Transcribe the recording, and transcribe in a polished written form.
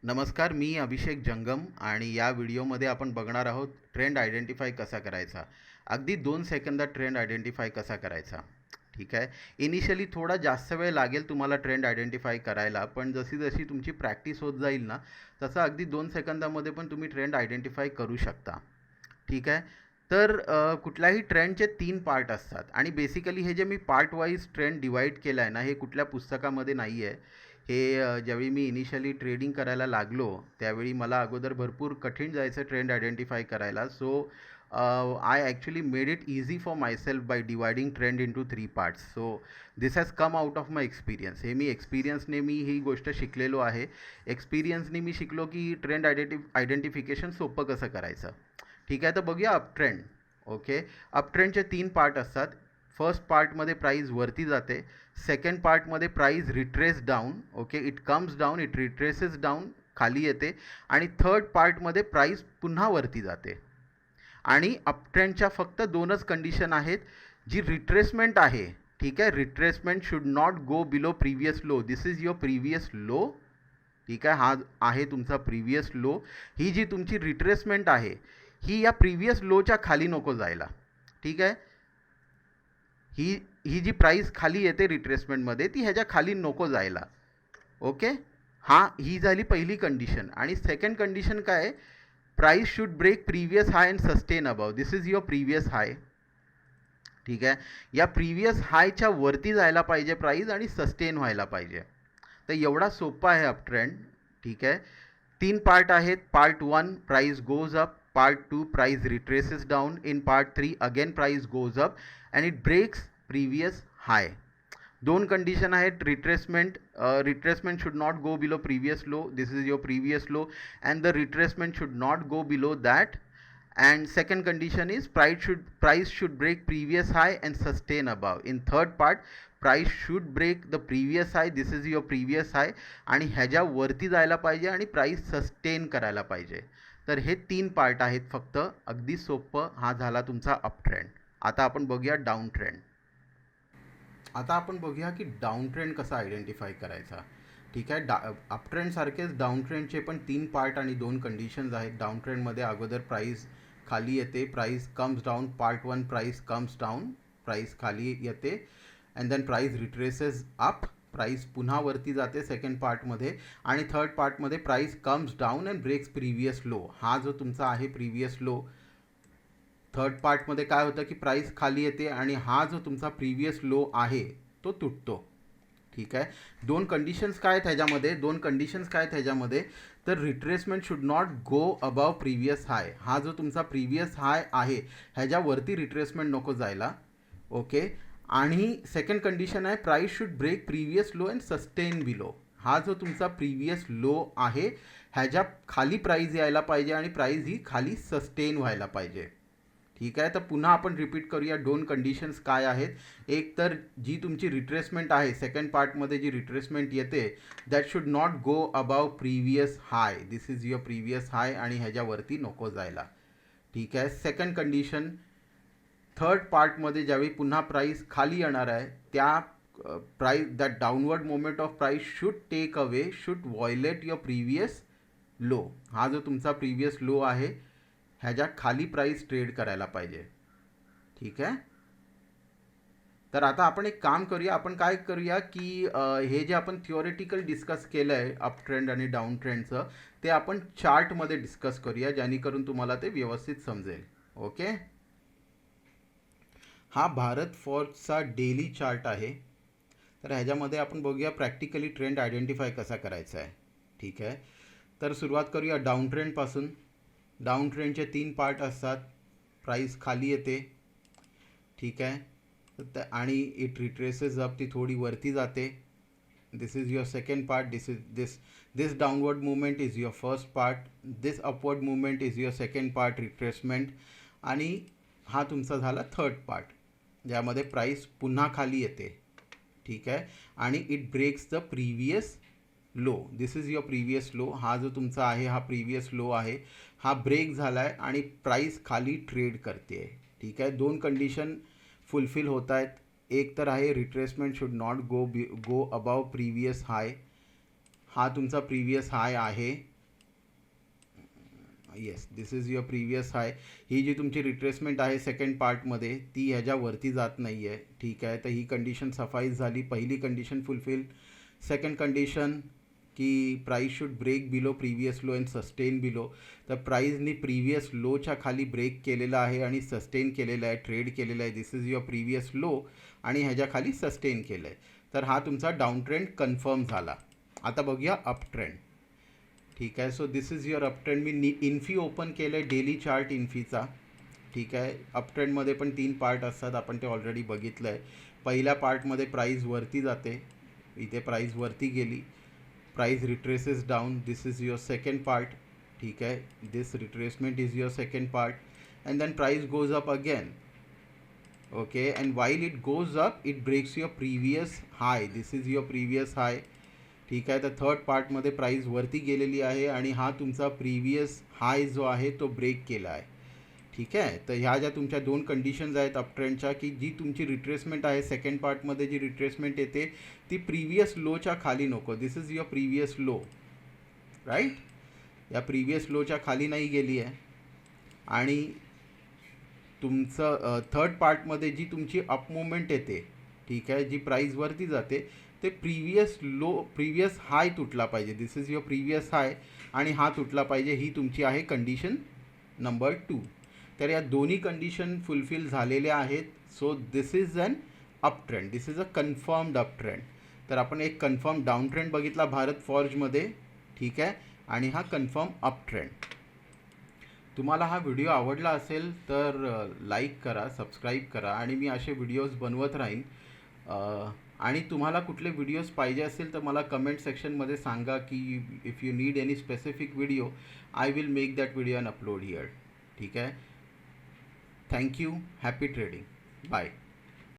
नमस्कार, मी अभिषेक जंगम आणि या व्हिडिओमध्ये आपण बघणार आहोत ट्रेंड आयडेंटिफाय कसा करायचा. अगदी 2 सेकंदात ट्रेंड आयडेंटिफाय कसा करायचा. ठीक आहे. इनिशियली थोडा जास्त वेळ लागेल तुम्हाला ट्रेंड आयडेंटिफाय करायला, पण जशी जशी तुमची प्रॅक्टिस होत जाईल ना, तसं अगदी 2 सेकंदामध्ये पण तुम्ही ट्रेंड आयडेंटिफाय करू शकता. ठीक आहे. तर कुठल्याही ट्रेंडचे 3 पार्ट असतात आणि बेसिकली हे जे मी पार्ट वाईज ट्रेंड डिवाईड केलं आहे ना, हे कुठल्या पुस्तकामध्ये नाही आहे. हे ज्यावेळी मी इनिशियली ट्रेडिंग करायला लागलो त्यावेळी मला अगोदर भरपूर कठीण जायचं ट्रेंड आयडेंटिफाय करायला. So I actually made it easy for myself by dividing trend into 3 parts. So this has come out of my experience. हे मी एक्सपिरियन्सने मी ही गोष्ट शिकलेलो आहे. एक्सपिरियन्सने मी शिकलो की ट्रेंड आयडेंटिफिकेशन सोपं कसं करायचं. ठीक आहे. तर बघूया अप ट्रेंड. ओके. अप ट्रेंडचे 3 पार्ट असतात. फर्स्ट पार्टमध्ये प्राईस वरती जाते. सेकंड पार्टमध्ये price retrace down. Okay. It comes down, it retraces down, खाली येते. आणि थर्ड पार्टमध्ये प्राईस पुन्हा वरती जाते. आणि अपट्रेंडच्या फक्त 2च कंडिशन आहेत. जी रिट्रेसमेंट आहे, ठीक आहे, retracement should not go below previous low. This is your previous low. ठीक आहे. हा आहे तुमचा प्रिव्हियस लो. ही जी तुमची रिट्रेसमेंट आहे ही या प्रिव्हियस लोच्या खाली नको जायला. ठीक आहे. ही ही जी प्राईस खाली येते रिट्रेसमेंटमध्ये ती ह्याच्या खाली नको जायला. ओके. ही झाली पहिली कंडिशन. आणि सेकंड कंडिशन काय आहे, price should break previous high and sustain above. This is your previous high. ठीक आहे. या प्रिव्हियस हायच्या वरती जायला पाहिजे प्राईस आणि सस्टेन व्हायला पाहिजे. तर एवढा सोपा आहे अप ट्रेंड. ठीक आहे. 3 पार्ट आहेत. Part 1 price goes up, part 2 price retraces down, in part 3 again price goes up and it breaks previous high. 2 condition आहेत. Retracement should not go below previous low. This is your previous low and the retracement should not go below that. And second condition is price should break previous high and sustain above. In third part, price should break the previous high. This is your previous high आणि ह्याच्या वरती जायला पाहिजे आणि price sustain करायला पाहिजे. तर हे 3 पार्ट आहेत फक्त. अगदी सोपं. हा झाला तुमचा अप ट्रेंड. आता आपण बघूया डाऊन ट्रेंड. आता आपण बघूया की डाऊन ट्रेंड कसा आयडेंटिफाय करायचा. ठीक आहे. अप ट्रेंडसारखेच डाऊन ट्रेंडचे पण 3 पार्ट आणि 2 कंडिशन्स आहेत. डाऊन ट्रेंडमध्ये अगोदर प्राईस खाली येते, price comes down. Part 1 price comes down, price खाली येते and then price retraces up, price पुन्हा वरती जाते सेकंड पार्टमध्ये. आणि थर्ड पार्टमध्ये price comes down and breaks previous low. हा जो तुमचा आहे प्रिव्हियस लो. थर्ड पार्टमध्ये काय होतं की प्राईस खाली येते आणि हा जो तुमचा प्रिव्हियस लो आहे तो तुटतो. ठीक आहे. 2 कंडिशन्स काय आहेत ह्याच्यामध्ये, 2 कंडिशन्स काय आहेत ह्याच्यामध्ये, तर retracement should not go above previous high. हा जो तुमचा प्रिव्हियस हाय आहे ह्याच्यावरती रिट्रेसमेंट नको जायला. ओके. आणि सेकंड कंडिशन आहे price should break previous low and sustain below. हा जो तुमचा प्रिव्हियस लो आहे ह्याच्या खाली प्राईस यायला पाहिजे आणि प्राईस ही खाली सस्टेन व्हायला पाहिजे. ठीक आहे. तर पुन्हा आपण रिपीट करूया 2 कंडिशन्स काय आहेत. एक तर जी तुमची रिट्रेसमेंट आहे सेकंड पार्टमध्ये जी रिट्रेसमेंट येते that should not go above previous high. This is your previous high आणि ह्याच्यावरती नको जायला. ठीक आहे. सेकंड कंडिशन, थर्ड पार्टमध्ये ज्यावेळी पुन्हा प्राईस खाली येणार आहे त्या price that downward moment of price should take away, should violate your previous low. हा जो तुमचा प्रिव्हियस लो आहे ह्याच्या खाली प्राईस ट्रेड करायला पाहिजे. ठीक आहे. तर आता आपण एक काम करूया. आपण काय करूया की हे जे आपण थिओरिटिकल डिस्कस केलं आहे अप ट्रेंड आणि डाऊन ट्रेंडचं ते आपण चार्टमध्ये डिस्कस करूया जेणेकरून तुम्हाला ते व्यवस्थित समजेल. ओके. हा भारत फॉर्सचा डेली चार्ट आहे. तर ह्याच्यामध्ये आपण बघूया प्रॅक्टिकली ट्रेंड आयडेंटिफाय कसा करायचा आहे. ठीक आहे. तर सुरुवात करूया डाऊन ट्रेंडपासून. डाऊन ट्रेंडचे 3 पार्ट असतात. प्राईस खाली येते. ठीक आहे. आणि इट रिट्रेसेस अप, ती थोडी वरती जाते. This is your second part. This downward movement is your first part. This upward movement is your second part retracement. आणि हा तुमचा झाला थर्ड पार्ट ज्यामध्ये प्राईस पुन्हा खाली येते. ठीक आहे. आणि it breaks the previous low. This is your previous low. हा जो तुमचा आहे हा प्रिव्हियस लो आहे. हा ब्रेक झाला आहे आणि प्राईस खाली ट्रेड करते. ठीक आहे. 2 कंडिशन फुलफिल होत आहेत. एक तर आहे retracement should not go above previous high. हा तुमचा प्रिव्हियस हाय आहे yes, this is your previous high. ही जी तुमची रिट्रेसमेंट आहे सेकंड पार्टमध्ये ती ह्याच्यावरती जात नाही आहे. ठीक आहे, तर ही कंडिशन सफाईज झाली. पहिली कंडिशन फुलफिल. सेकंड कंडिशन की price should break below previous low and sustain below. तर प्राईजनी प्रिव्हियस लोच्या खाली ब्रेक केलेला आहे आणि सस्टेन केलेला आहे, ट्रेड केलेला आहे. दिस इज युअर प्रिव्हियस लो आणि ह्याच्या खाली सस्टेन केलं आहे. तर हा तुमचा डाऊन ट्रेंड कन्फर्म झाला. आता बघूया अप ट्रेंड. ठीक आहे, so this is your up trend. Me Infy open केलं आहे, डेली चार्ट इन्फीचा. ठीक आहे, अप ट्रेंडमध्ये पण 3 पार्ट असतात, आपण ते ऑलरेडी बघितलं आहे. पहिल्या पार्टमध्ये प्राईस वरती जाते, इथे प्राईस वरती गेली, price retraces down. This is your second part. ठीक आहे, this retracement is your second part and then price goes up again. Okay, and while it goes up it breaks your previous high. This is your previous high. ठीक आहे, तर third पार्टमध्ये price वरती गेलेली आहे आणि हा तुमचा प्रिव्हियस हाय जो आहे तो ब्रेक केला आहे. ठीक आहे, तर ह्या ज्या तुमच्या 2 कंडिशन्स आहेत अप ट्रेंडच्या, की जी तुमची रिट्रेसमेंट आहे सेकंड पार्टमध्ये जी रिट्रेसमेंट येते ती प्रिव्हियस लोच्या खाली नको. This is your previous low, right. या प्रिव्हियस लोच्या खाली नाही गेली आहे. आणि तुमचं थर्ड पार्टमध्ये जी तुमची अप मुवमेंट येते, ठीक आहे, जी प्राईसवरती जाते, ते प्रिव्हियस हाय तुटला पाहिजे. दिस इज युअर प्रिव्हियस हाय आणि हा तुटला पाहिजे. ही तुमची आहे कंडिशन नंबर 2. तर या दोन्ही कंडिशन फुलफिल झालेल्या आहेत. So this is an up trend. This is a confirmed up trend. तर आपण एक कन्फर्म डाऊन ट्रेंड बघितला भारत फॉर्जमध्ये. ठीक आहे, आणि हा कन्फर्म अप ट्रेंड. तुम्हाला हा व्हिडिओ आवडला असेल तर लाईक करा, सबस्क्राईब करा आणि मी असे व्हिडिओज बनवत राहीन. आणि तुम्हाला कुठले व्हिडिओज पाहिजे असेल तर मला कमेंट सेक्शनमध्ये सांगा की if you need any specific video I will make that video and upload here. ठीक आहे, थँक्यू. Happy trading. बाय.